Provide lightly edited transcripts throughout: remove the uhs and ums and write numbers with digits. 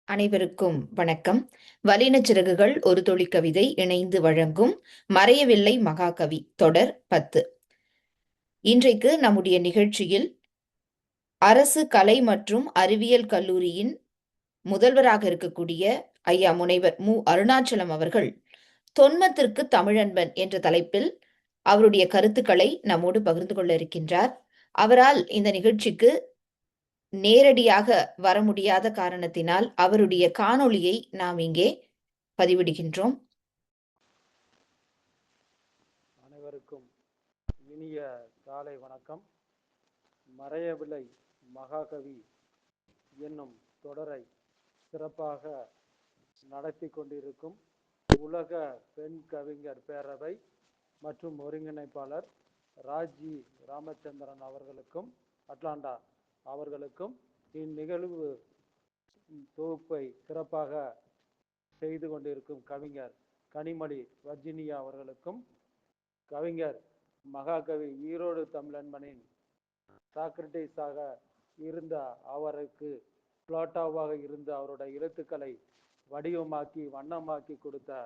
அனைவருக்கும் வணக்கம். வல்லினச் சிறகுகள் ஒரு துளி கவிதை இணைந்து வழங்கும் மறையவில்லை மகாகவி தொடர் 10. இன்றைக்கு நம்முடைய நிகழ்ச்சியில் அரசு கலை மற்றும் அறிவியல் கல்லூரியின் முதல்வராக இருக்கக்கூடிய ஐயா முனைவர் மு. அருணாச்சலம் அவர்கள் தொன்மத்திற்கு தமிழன்பன் என்ற தலைப்பில் அவருடைய கருத்துக்களை நம்மோடு பகிர்ந்து கொள்ள இருக்கின்றார். அவரால் இந்த நிகழ்ச்சிக்கு நேரடியாக வர முடியாத காரணத்தினால் அவருடைய காணொளியை நாம் இங்கே பதிவிடுகின்றோம். அனைவருக்கும் இனிய காலை வணக்கம். மறையவில்லை மகாகவி என்னும் தொடரை சிறப்பாக நடத்தி கொண்டிருக்கும் உலக பெண் கவிஞர் பேரவை மற்றும் ஒருங்கிணைப்பாளர் ராஜி ராமச்சந்திரன் அவர்களுக்கும் அட்லாண்டா அவர்களுக்கும் இந்நிகழ்வு தொகுப்பை சிறப்பாக செய்து கொண்டிருக்கும் கவிஞர் கனிமொழி வர்ஜினியா அவர்களுக்கும் கவிஞர் மகாகவி ஈரோடு தமிழன்பனின் சாக்ரட்டிஸாக இருந்த அவருக்கு பிளாட்டோவாக இருந்த அவருடைய எழுத்துக்களை வடிவமாக்கி வண்ணமாக்கி கொடுத்த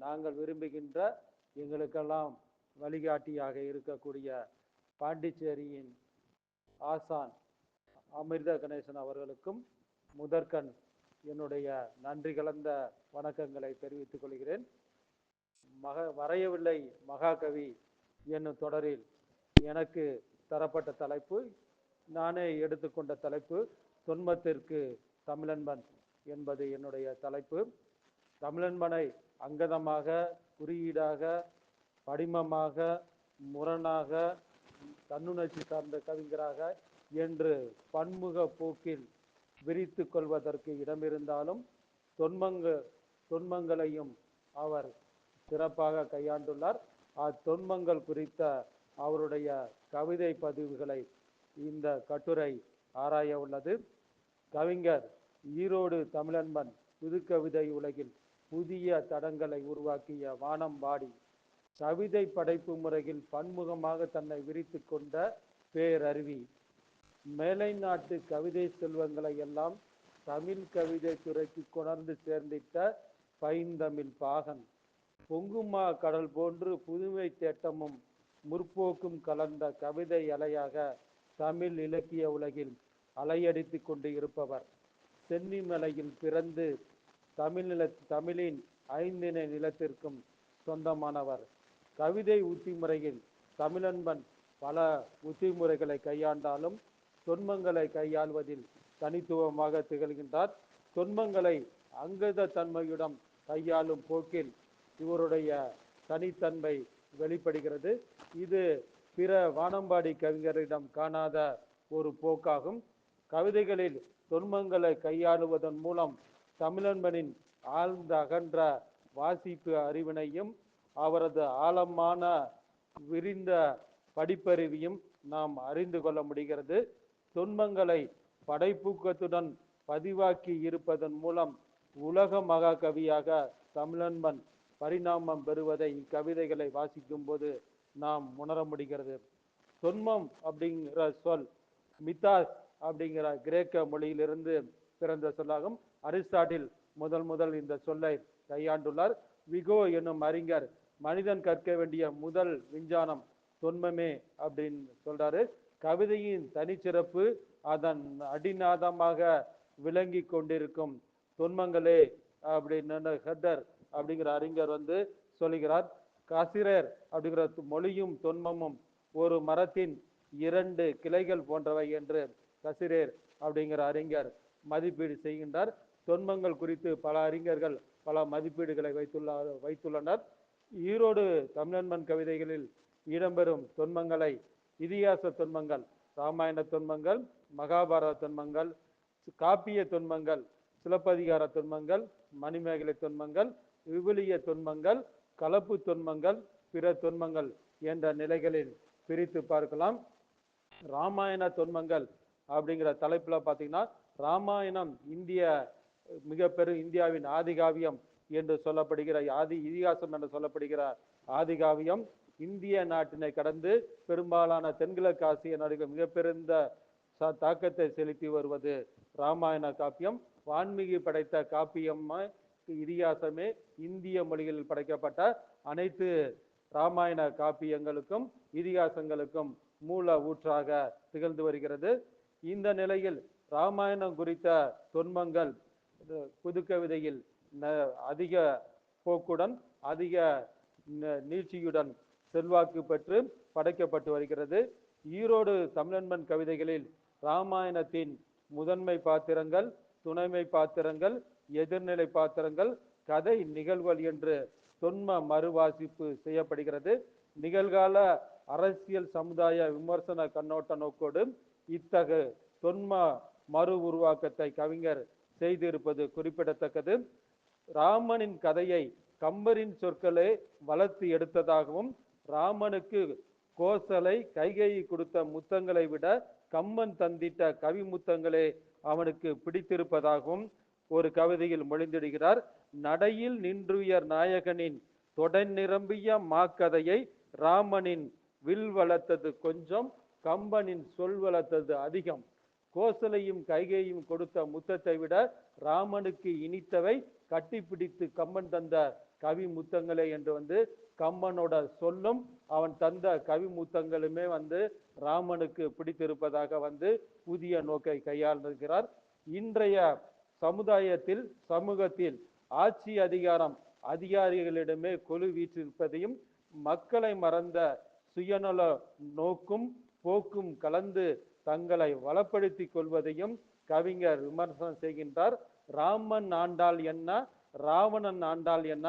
நாங்கள் விரும்புகின்ற எங்களுக்கெல்லாம் வழிகாட்டியாக இருக்கக்கூடிய பாண்டிச்சேரியின் ஆசான் அமிர்த கணேசன் அவர்களுக்கும் முதற்கண் என்னுடைய நன்றி கலந்த வணக்கங்களை தெரிவித்துக் கொள்கிறேன். வரையவில்லை மகாகவி என்னும் தொடரில் எனக்கு தரப்பட்ட தலைப்பு, நானே எடுத்துக்கொண்ட தலைப்பு தொன்மத்திற்கு தமிழன்பன் என்பது என்னுடைய தலைப்பு. தமிழன்பனை அங்கதமாக, குறியீடாக, படிமமாக, முரணாக, தன்னுணர்ச்சி சார்ந்த கவிஞராக என்று பன்முக போக்கில் விரித்து கொள்வதற்கு இடமிருந்தாலும் தொன்மங்களையும் அவர் சிறப்பாக கையாண்டுள்ளார். அத்தொன்மங்கள் குறித்த அவருடைய கவிதை பதிவுகளை இந்த கட்டுரை ஆராய உள்ளது. கவிஞர் ஈரோடு தமிழன்பன் புதுக்கவிதை உலகில் புதிய தடங்களை உருவாக்கிய வானம்பாடி கவிதை படைப்பு முறையில் பன்முகமாக தன்னை விரித்து கொண்ட பேரருவி, மேலை நாட்டு கவிதை செல்வங்களை எல்லாம் தமிழ் கவிதை துறைக்கு கொணர்ந்து சேர்ந்திட்ட பைந்தமிழ் பாகன், பொங்குமா கடல் போன்று புதுமை தேட்டமும் முற்போக்கும் கலந்த கவிதை அலையாக தமிழ் இலக்கிய உலகில் அலையடித்து கொண்டு இருப்பவர், சென்னிமலையில் பிறந்து தமிழின் ஐந்திணை நிலத்திற்கும் சொந்தமானவர். கவிதை உத்திமுறையில் தமிழன்பன் பல உத்திமுறைகளை கையாண்டாலும் தொன்மங்களை கையாள்வதில் தனித்துவமாக திகழ்கின்றார். தொன்மங்களை அங்கத தன்மையுடன் கையாளும் போக்கில் இவருடைய தனித்தன்மை வெளிப்படுகிறது. இது பிற வானம்பாடி கவிஞரிடம் காணாத ஒரு போக்காகும். கவிதைகளில் தொன்மங்களை கையாளுவதன் மூலம் தமிழன்பனின் ஆழ்ந்த அகன்ற வாசிப்பு அறிவினையும் அவரது ஆழமான விரிந்த படிப்பறிவையும் நாம் அறிந்து கொள்ள முடிகிறது. தொன்மங்களை படைப்பூக்கத்துடன் பதிவாக்கி இருப்பதன் மூலம் உலக மகாகவியாக தமிழன்பன் பரிணாமம் பெறுவதை இக்கவிதைகளை வாசிக்கும் போது நாம் உணர முடிகிறது. தொன்மம் அப்படிங்கிற சொல் மித்தாஸ் அப்படிங்கிற கிரேக்க மொழியிலிருந்து பிறந்த சொல்லாகும். அரிஸ்டாட்டில் முதல் இந்த சொல்லை கையாண்டுள்ளார். விகோ என்னும் அறிஞர் மனிதன் கற்க வேண்டிய முதல் விஞ்ஞானம் தொன்மமே அப்படின்னு சொல்றாரு. கவிதையின் தனிச்சிறப்பு அதன் அடிநாதமாக விளங்கி கொண்டிருக்கும் தொன்மங்களே அப்படின்னு ஹெட்டர் அப்படிங்கிற அறிஞர் சொல்லுகிறார். கசிரர் அப்படிங்கிற மொழியும் தொன்மமும் ஒரு மரத்தின் இரண்டு கிளைகள் போன்றவை என்று கசிரேர் அப்படிங்கிற அறிஞர் மதிப்பீடு செய்கின்றார். தொன்மங்கள் குறித்து பல அறிஞர்கள் பல மதிப்பீடுகளை வைத்துள்ளனர். ஈரோடு தமிழன்பன் கவிதைகளில் இடம்பெறும் தொன்மங்களை இதிகாச தொன்மங்கள், ராமாயண தொன்மங்கள், மகாபாரத தொன்மங்கள், காப்பிய தொன்மங்கள், சிலப்பதிகார தொன்மங்கள், மணிமேகலை தொன்மங்கள், விவிலிய தொன்மங்கள், கலப்பு தொன்மங்கள், பிற தொன்மங்கள் என்ற நிலைகளில் பிரித்து பார்க்கலாம். ராமாயண தொன்மங்கள் அப்படிங்கிற தலைப்புல பார்த்தீங்கன்னா, ராமாயணம் இந்தியாவின் ஆதிகாவியம் என்று சொல்லப்படுகிற இதிகாசம் என்று சொல்லப்படுகிற ஆதிகாவியம் இந்திய நாட்டினை கடந்து பெரும்பாலான தென்கிழக்கு ஆசிய நாடுகள் மிகப்பெருந்த தாக்கத்தை செலுத்தி வருவது ராமாயண காப்பியம். வான்மீகி படைத்த காப்பியம்மா இதிகாசமே இந்திய மொழிகளில் படைக்கப்பட்ட அனைத்து ராமாயண காப்பியங்களுக்கும் இதிகாசங்களுக்கும் மூல ஊற்றாக திகழ்ந்து வருகிறது. இந்த நிலையில் ராமாயணம் குறித்த தொன்மங்கள் புதுக்கவிதையில் அதிக போக்குடன் அதிக நீட்சியுடன் செல்வாக்கு பெற்று படைக்கப்பட்டு வருகிறது. ஈரோடு தமிழன்பன் கவிதைகளில் ராமாயணத்தின் முதன்மை பாத்திரங்கள், துணைமை பாத்திரங்கள், எதிர்நிலை பாத்திரங்கள், கதை நிகழ்வுகள் என்று தொன்ம மறுவாசிப்பு செய்யப்படுகிறது. நிகழ்கால அரசியல் சமுதாய விமர்சன கண்ணோட்ட நோக்கோடு இத்தகு தொன்ம மறு உருவாக்கத்தை கவிஞர் செய்திருப்பது குறிப்பிடத்தக்கது. ராமனின் கதையை கம்பரின் சொற்களே வளர்த்து எடுத்ததாகவும், ராமனுக்கு கோசலை கைகேயி கொடுத்த முத்தங்களை விட கம்பன் தந்திட்ட கவி முத்தங்களே அவனுக்கு பிடித்திருப்பதாகவும் ஒரு கவிதையில் மொழிந்திடுகிறார். நடையில் நின்றுயர் நாயகனின் தொடர் நிரம்பிய மாக்கதையை ராமனின் வில் வளர்த்தது கொஞ்சம், கம்பனின் சொல் வளர்த்தது அதிகம். கோசலையும் கைகேயும் கொடுத்த முத்தத்தை விட ராமனுக்கு இனித்தவை கட்டிப்பிடித்து கம்பன் தந்த கவி முத்தங்களே என்று கம்பனோட சொல்லும் அவன் தந்த கவி முத்தங்களுமே ராமனுக்கு பிடித்திருப்பதாக புதிய நோக்கை கையாளுகிறார். இன்றைய சமூகத்தில் ஆட்சி அதிகாரம் அதிகாரிகளிடமே கொலு வீற்றிருப்பதையும், மக்களை மறந்த சுயநல நோக்கும் போக்கும் கலந்து தங்களை வளப்படுத்தி கொள்வதையும் கவிஞர் விமர்சனம் செய்கின்றார். ராமன் ஆண்டால் என்ன, ராவணன் ஆண்டால் என்ன,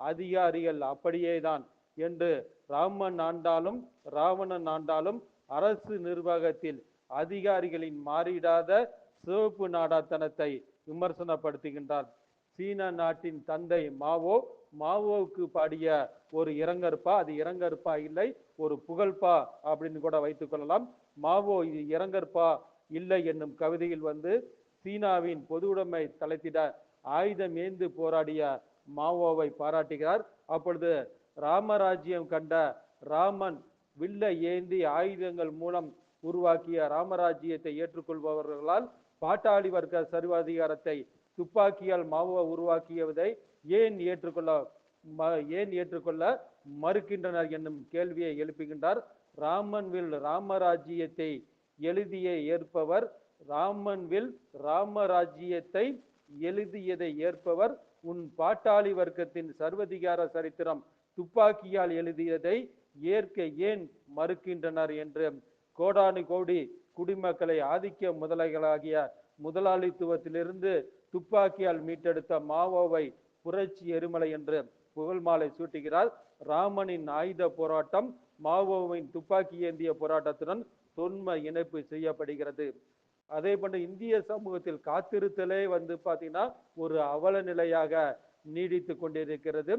அதிகாரிகள் அப்படியேதான் என்று ராமன் ஆண்டாலும் ராவணன் ஆண்டாலும் அரசு நிர்வாகத்தில் அதிகாரிகளின் மாறிடாத சிவப்பு நாடாத்தனத்தை விமர்சனப்படுத்துகின்றார். சீன நாட்டின் தந்தை மாவோவுக்கு பாடிய ஒரு இரங்கற்பா, அது இரங்கற்பா இல்லை, ஒரு புகழ்பா அப்படின்னு கூட வைத்துக் கொள்ளலாம். மாவோ இது இரங்கற்பா இல்லை என்னும் கவிதையில் சீனாவின் பொது உடைமை தலைத்திட ஆயுதம் ஏந்து போராடிய மாவோவை பாராட்டுகிறார். அப்பொழுது ராமராஜ்யம் கண்ட ராமன் வில்லை ஏந்தி ஆயுதங்கள் மூலம் உருவாக்கிய ராமராஜ்யத்தை ஏற்றுக்கொள்பவர்களால் பாட்டாளி வர்க்க சர்வாதிகாரத்தை துப்பாக்கியால் மாவோ உருவாக்கியதை ஏன் ஏற்றுக்கொள்ள மறுக்கின்றனர் என்னும் கேள்வியை எழுப்புகின்றார். ராமன் வில் ராமராஜ்யத்தை எழுதிய ஏற்பவர், ராமன் வில் ராமராஜ்யத்தை எழுதியதை ஏற்பவர், உன் பாட்டாளி வர்க்கத்தின் சர்வதிகார சரித்திரம் துப்பாக்கியால் எழுதியதை ஏற்க ஏன் மறுக்கின்றனர் என்று கோடானு கோடி குடிமக்களை ஆதிக்க முதலைகளாகிய முதலாளித்துவத்திலிருந்து துப்பாக்கியால் மீட்டெடுத்த மாவோவை புரட்சி எரிமலை என்று புகழ் மாலை சூட்டுகிறார். ராமனின் ஆயுத போராட்டம் மாவோவின் துப்பாக்கி ஏந்திய போராட்டத்துடன் தொன்ம இணைப்பு செய்யப்படுகிறது. அதே போன்று இந்திய சமூகத்தில் காத்திருத்தலே பார்த்தீங்கன்னா ஒரு அவல நிலையாக நீடித்து கொண்டிருக்கிறது.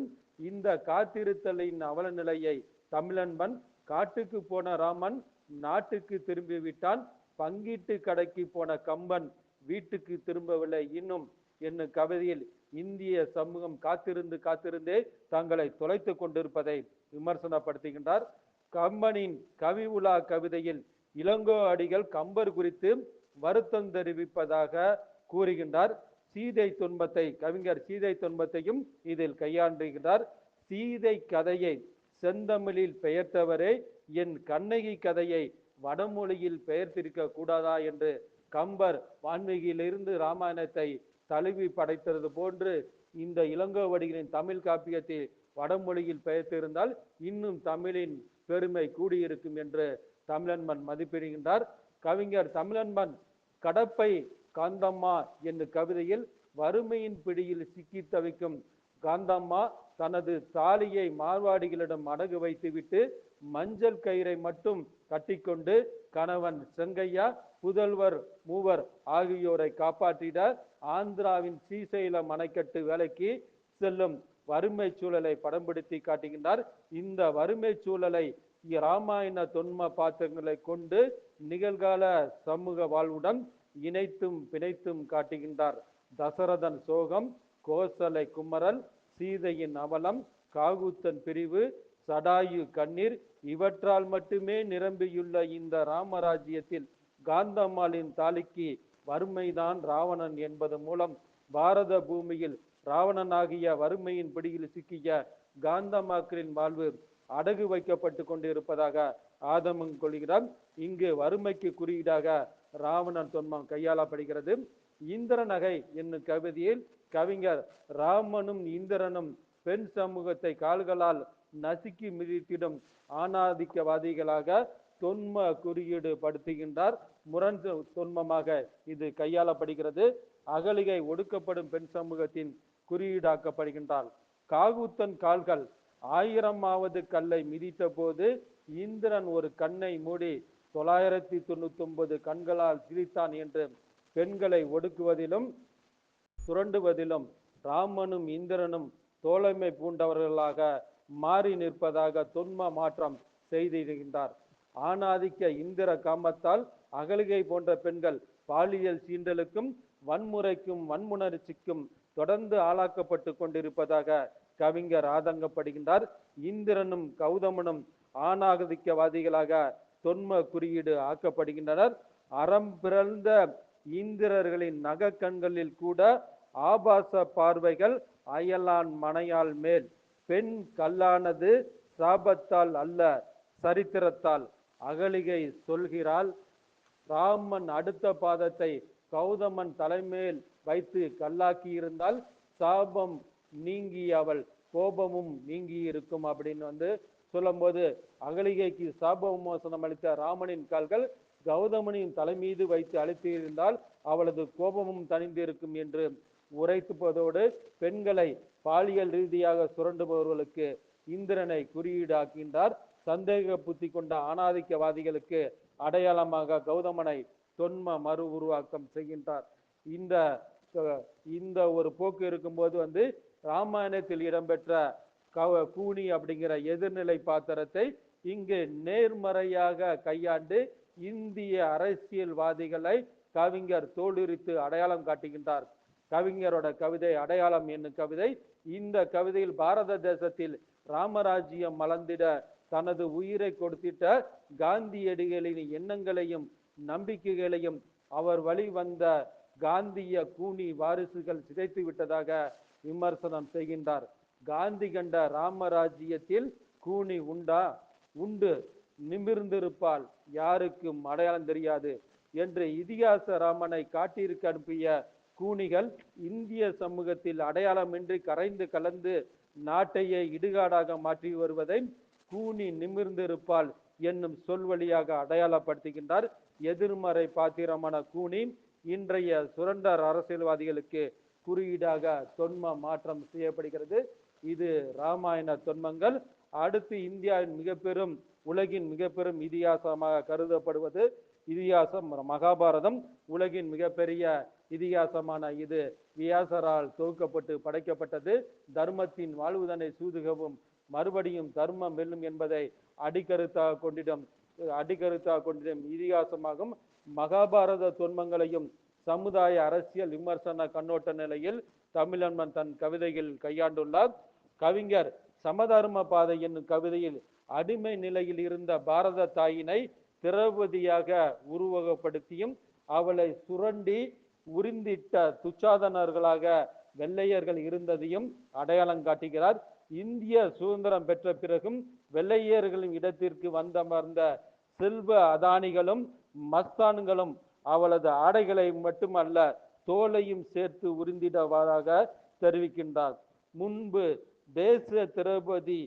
இந்த காத்திருத்தலின் அவல நிலையை தமிழன்பன், காட்டுக்கு போன ராமன் நாட்டுக்கு திரும்பி விட்டான், பங்கீட்டு கடைக்கு போன கம்பன் வீட்டுக்கு திரும்பவில்லை இன்னும் என்னும் கவிதையில் இந்திய சமூகம் காத்திருந்தே தங்களை தொலைத்து கொண்டிருப்பதை விமர்சனப்படுத்துகின்றார். கம்பனின் கவி உலா கவிதையில் இளங்கோ அடிகள் கம்பர் குறித்து வருத்தம் தெரிவிப்பதாக கூறுகின்றார். கவிஞர் சீதை துன்பத்தையும் இதில் கையாண்டுகிறார். சீதை கதையை செந்தமிழில் பெயர்த்தவரே என் கண்ணகி கதையை வடமொழியில் பெயர்த்திருக்க கூடாதா என்று கம்பர் வான்மீகியிலிருந்து ராமாயணத்தை தழுவி படைத்தது போன்று இந்த இளங்கோவடிகளின் தமிழ் காப்பியத்தை வடமொழியில் பெயர்த்திருந்தால் இன்னும் தமிழின் பெருமை கூடியிருக்கும் என்று தமிழன்பன் மதிப்பிடுகின்றார். கவிஞர் தமிழன்பன் கடப்பை காந்தம்மா என்னும் கவிதையில் வறுமையின் பிடியில் சிக்கி தவிக்கும் காந்தம்மா தனது தாலியை மார்வாடிகளிடம் அடகு வைத்துவிட்டு மஞ்சள் கயிறை மட்டும் கட்டிக்கொண்டு கணவன் செங்கையா, புதல்வர் மூவர் ஆகியோரை காப்பாற்றிட ஆந்திராவின் ஸ்ரீசைலம் அணைக்கட்டு வேலைக்கு செல்லும் வறுமை சூழலை படம்பிடித்து காட்டுகின்றார். இந்த வறுமை சூழலை இராமாயண தொன்ம பாத்திரங்களை கொண்டு நிகழ்கால சமூக வாழ்வுடன் இணைத்தும் பிணைத்தும் காட்டுகின்றார். தசரதன் சோகம், கோசலை குமரல், சீதையின் அவலம், காகுத்தன் பிரிவு, சடாயு கண்ணீர் இவற்றால் மட்டுமே நிரம்பியுள்ள இந்த ராமராஜ்யத்தில் காந்தம்மாளின் தாலிக்கு வறுமைதான் ராவணன் என்பது மூலம் பாரத பூமியில் ராவணனாகிய வறுமையின் பிடியில் சிக்கிய காந்தமாக்களின் வாழ்வு அடகு வைக்கப்பட்டு கொண்டிருப்பதாக ஆதமம் கொள்கிறார். இங்கு வறுமைக்கு குறியீடாக ராவணன் தொன்மம் கையாளப்படுகிறது. இந்திர நகை என்னும் கவிதையில் கவிஞர் ராமனும் இந்திரனும் பெண் சமூகத்தை கால்களால் நசுக்கி மிதித்திடும் ஆணாதிக்கவாதிகளாக தொன்ம குறியீடு படுத்துகின்றார். முரண் தொன்மமாக இது கையாளப்படுகிறது. அகலிகை ஒடுக்கப்படும் பெண் சமூகத்தின் குறியீடாக்கப்படுகின்றார். காகுத்தன் கால்கள் 1000வது கல்லை மிதித்த போது இந்திரன் ஒரு கண்ணை மூடி 999 கண்களால் சிரித்தான் என்று பெண்களை ஒடுக்குவதிலும் சுரண்டுவதிலும் ராமனும் இந்திரனும் தோழமை பூண்டவர்களாக மாறி நிற்பதாக தொன்ம மாற்றம் செய்திருக்கின்றார். ஆணாதிக்க இந்திர காமத்தால் அகலிகை போன்ற பெண்கள் பாலியல் சீண்டலுக்கும் வன்முறைக்கும் வன்முணர்ச்சிக்கும் தொடர்ந்து ஆளாக்கப்பட்டு கொண்டிருப்பதாக கவிஞர் ஆதங்கப்படுகின்றார். இந்திரனும் கௌதமனும் ஆணாதிக்கவாதிகளாக தொன்ம குறியீடு ஆக்கப்படுகின்றனர். அறம் பிறந்த இந்திரர்களின் நக கண்களில் கூட ஆபாச பார்வைகள். அயலான் மனையால் மேல் பெண் கல்லானது சாபத்தால் அல்ல சரித்திரத்தால். அகலிகை சொல்கிறாள், ராமன் அடுத்த பாதத்தை கௌதமன் தலைமேல் வைத்து கல்லாக்கி இருந்தால் சாபம் நீங்கி அவள் கோபமும் நீங்கி இருக்கும் அப்படின்னு சொல்லும் போது, அகலிகைக்கு சாப விமோசனம் அளித்த ராமனின் கால்கள் கௌதமனின் தலைமீது வைத்து அழைத்து இருந்தால் அவளது கோபமும் தணிந்திருக்கும் என்று உரைத்துப்பதோடு பெண்களை பாலியல் ரீதியாக சுரண்டுபவர்களுக்கு இந்திரனை குறியீடாக்கின்றார். சந்தேக புத்தி கொண்ட ஆணாதிக்கவாதிகளுக்கு அடையாளமாக கௌதமனை தொன்ம மறு உருவாக்கம் செய்கின்றார். இந்த ஒரு போக்கு இருக்கும்போது ராமாயணத்தில் இடம்பெற்ற கூனி அப்படிங்கிற எதிர்நிலை பாத்திரத்தை இங்கு நேர்மறையாக கையாண்டு இந்திய அரசியல்வாதிகளை கவிஞர் தோலுரித்து அடையாளம் காட்டுகின்றார். கவிஞரோட கவிதை அடையாளம் என்னும் கவிதை. இந்த கவிதையில் பாரத தேசத்தில் ராமராஜ்யம் மலர்ந்திட தனது உயிரை கொடுத்திட்ட காந்தியடிகளின் எண்ணங்களையும் நம்பிக்கைகளையும் அவர் வழி வந்த காந்திய கூனி வாரிசுகள் சிதைத்து விட்டதாக விமர்சனம் செய்கின்றார். காந்தி கண்ட ராமராஜ்யத்தில் கூனி உண்டா? உண்டு, நிமிர்ந்திருப்பால் யாருக்கும் அடையாளம் தெரியாது என்று இதிகாச ராமனை காட்டிற்கு அனுப்பிய கூனிகள் இந்திய சமூகத்தில் அடையாளமின்றி கரைந்து கலந்து நாட்டையே இடுகாடாக மாற்றி வருவதை கூனி நிமிர்ந்திருப்பால் என்னும் சொல் வழியாக அடையாளப்படுத்துகின்றார். எதிர்மறை பாத்திரமான கூனி இன்றைய சுரண்டர் அரசியல்வாதிகளுக்கு குறியீடாக தொன்ம மாற்றம் செய்யப்படுகிறது. இது ராமாயண தொன்மங்கள். அடுத்து இந்தியாவின் உலகின் மிக பெரும் இதிகாசமாக கருதப்படுவது இதிகாசம் மகாபாரதம். உலகின் மிகப்பெரிய இதிகாசமான இது வியாசரால் தொகுக்கப்பட்டு படைக்கப்பட்டது. தர்மத்தின் வாழ்வுதனை சூதுகவும் மறுபடியும் தர்மம் வெல்லும் என்பதை அடிக்கருத்தாக கொண்டிடும் இதிகாசமாகும். மகாபாரத தொன்மங்களையும் சமுதாய அரசியல் விமர்சன கண்ணோட்ட நிலையில் தமிழன்பன் தன் கவிதையில் கையாண்டுள்ளார். கவிஞர் சமதர்ம பாதை என்னும் கவிதையில் அடிமை நிலையில் இருந்த பாரத தாயினை திரௌபதியாக உருவகப்படுத்தியும் அவளை சுரண்டி உரிந்திட்ட துச்சாதனர்களாக வெள்ளையர்கள் இருந்ததையும் அடையாளம் காட்டுகிறார். இந்திய சுதந்திரம் பெற்ற பிறகும் வெள்ளையர்களின் இடத்திற்கு வந்தமர்ந்த செல்வ அதானிகளும் மஸ்தான்களும் அவளது ஆடைகளை மட்டுமல்ல தோலையும் சேர்த்து உறிந்திடவாறாக தெரிவிக்கின்றார். முன்பு தேச திரௌபதி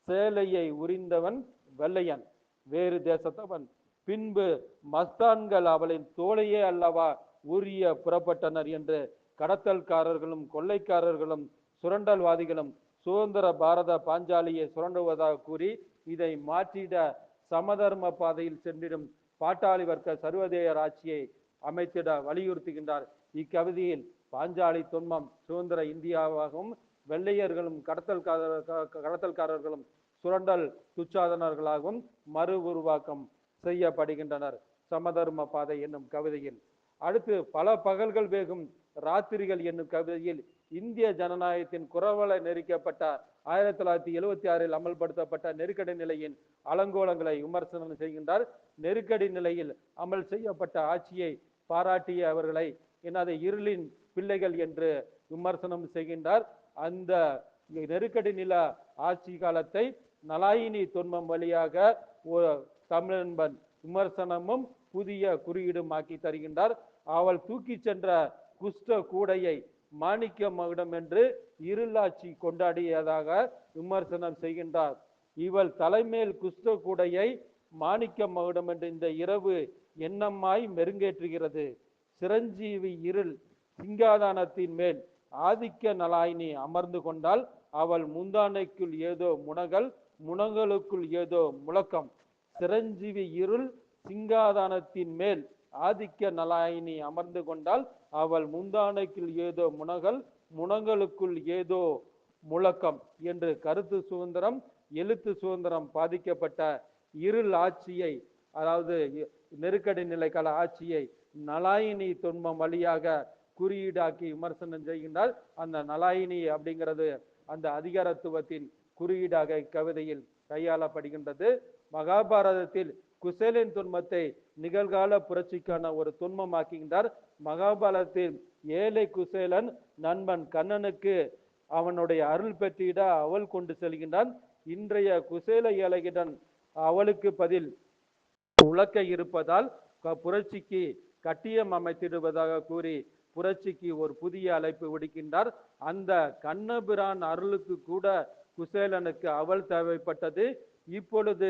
சேலையை உரிந்தவன் வெள்ளையன், வேறு தேசத்தவன். பின்பு மஸ்தான்கள் அவளின் தோலையே அல்லவா உரிய புறப்பட்டனர் என்று கடத்தல்காரர்களும் கொள்ளைக்காரர்களும் சுரண்டல்வாதிகளும் சுதந்திர பாரத பாஞ்சாலியை சுரண்டுவதாக கூறி இதை மாற்றிட சமதர்ம பாதையில் சென்றிடும் பாட்டாளி வர்க்க சர்வதேய ஆட்சியை அமைத்திட வலியுறுத்துகின்றார். இக்கவிதையில் பாஞ்சாலி தொன்மம் சுதந்திர இந்தியாவாகவும் வெள்ளையர்களும் கடத்தல்காரர்களும் சுரண்டல் துச்சாதனர்களாகவும் மறு உருவாக்கம் செய்யப்படுகின்றனர் சமதர்ம பாதை என்னும் கவிதையில். அடுத்து பல பகல்கள் வேகும் ராத்திரிகள் என்னும் கவிதையில் இந்திய ஜனநாயகத்தின் குரவலை நெருக்கப்பட்ட 1976 அமல்படுத்தப்பட்ட நெருக்கடி நிலையின் அலங்கோலங்களை விமர்சனம் செய்கின்றார். நெருக்கடி நிலையில் அமல் செய்யப்பட்ட ஆட்சியை பாராட்டிய அவர்களை என்னது இருளின் பிள்ளைகள் என்று விமர்சனம் செய்கின்றார். அந்த நெருக்கடி நில ஆட்சி காலத்தை நலாயினி தொன்மம் வழியாக ஒரு தமிழன்பன் விமர்சனமும் புதிய குறியீடுமாக்கி தருகின்றார். அவள் தூக்கி சென்ற குஷ்ட கூடையை மாணிக்க மகுடம் என்று இருளாட்சி கொண்டாடியதாக விமர்சனம் செய்கின்றார். இவள் தலைமேல் குஷ்ட கூடையை மாணிக்க மகுடம் என்று இந்த இரவு எண்ணமாய் மெருங்கேற்றுகிறது. சிரஞ்சீவி இருள் சிங்காதானத்தின் மேல் ஆதிக்க நலாயினி அமர்ந்து கொண்டால் அவள் முந்தானைக்குள் ஏதோ முனகல், முனங்களுக்குள் ஏதோ முழக்கம். சிரஞ்சீவி இருள் சிங்காதானத்தின் மேல் ஆதிக்க நலாயினி அமர்ந்து கொண்டால் அவள் முந்தானைக்குள் ஏதோ முனகல், முனங்களுக்குள் ஏதோ முழக்கம் என்று கருத்து சுதந்திரம், எழுத்து சுதந்திரம் பாதிக்கப்பட்ட இருள் ஆட்சியை, அதாவது நெருக்கடி நிலைக்கால ஆட்சியை நலாயினி தொன்மம் வழியாக குறியீடாக்கி விமர்சனம் செய்கின்றார். அந்த நலாயினி அப்படிங்கிறது அந்த அதிகாரத்துவத்தின் குறியீடாக இக்கவிதையில் கையாளப்படுகின்றது. மகாபாரதத்தில் குசேலன் துன்பத்தை நிகழ்கால புரட்சிக்கான ஒரு துன்பமாக்குகின்றார். மகாபாரதத்தில் ஏழை குசேலன் நண்பன் கண்ணனுக்கு அவனுடைய அருள் பெற்றிட அவள் கொண்டு செல்கின்றான். இன்றைய குசேல ஏழையிடம் அவளுக்கு பதில் உலக்க இருப்பதால் புரட்சிக்கு கட்டியம் அமைத்திடுவதாக கூறி புரட்சிக்கு ஒரு புதிய அழைப்பு விடுக்கின்றார். அந்த கண்ணபிரான் அருளுக்கு கூட குசேலனுக்கு அவள் தேவைப்பட்டது. இப்பொழுது